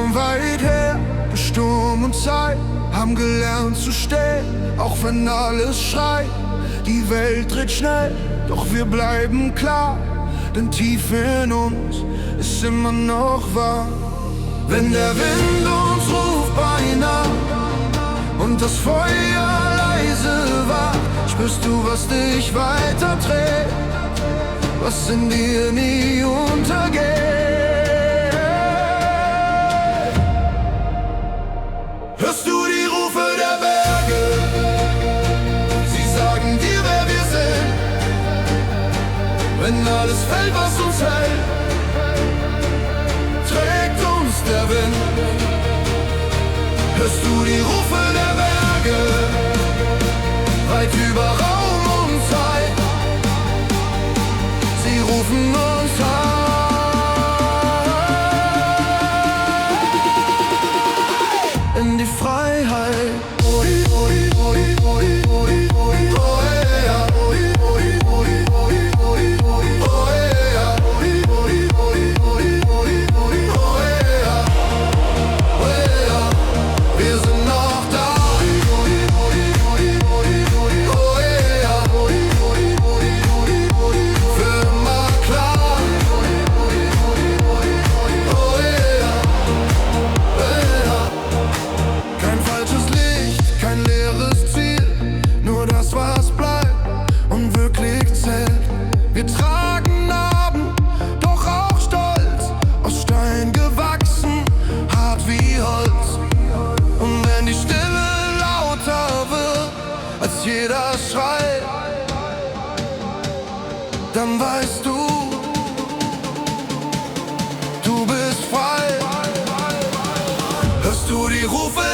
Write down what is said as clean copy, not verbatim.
von weit her, durch Sturm und Zeit, haben gelernt zu stehen, auch wenn alles schreit. Die Welt dreht schnell, doch wir bleiben klar, denn tief in uns ist immer noch wahr. Wenn der Wind uns ruft beinahe und das Feuer leise war, spürst du, was dich weiter trägt, was in dir nie untergeht. Hörst du die Rufe der Berge? Sie sagen dir, wer wir sind. Wenn alles fällt, was uns hält, trägt uns der Wind. Hörst du die Rufe der Berge? Weit über Raum und Zeit, sie rufen uns an. In die Freiheit. Wir sind noch da. Für immer klar. Kein falsches Licht, kein leeres Ziel, nur das, was bleibt und wirklich zählt. Wir tragen Narben, doch auch Stolz, aus Stein gewachsen, hart wie Holz. Und wenn die Stille lauter wird als jeder Schrei, dann weißt du, du bist frei. Hörst du die Rufe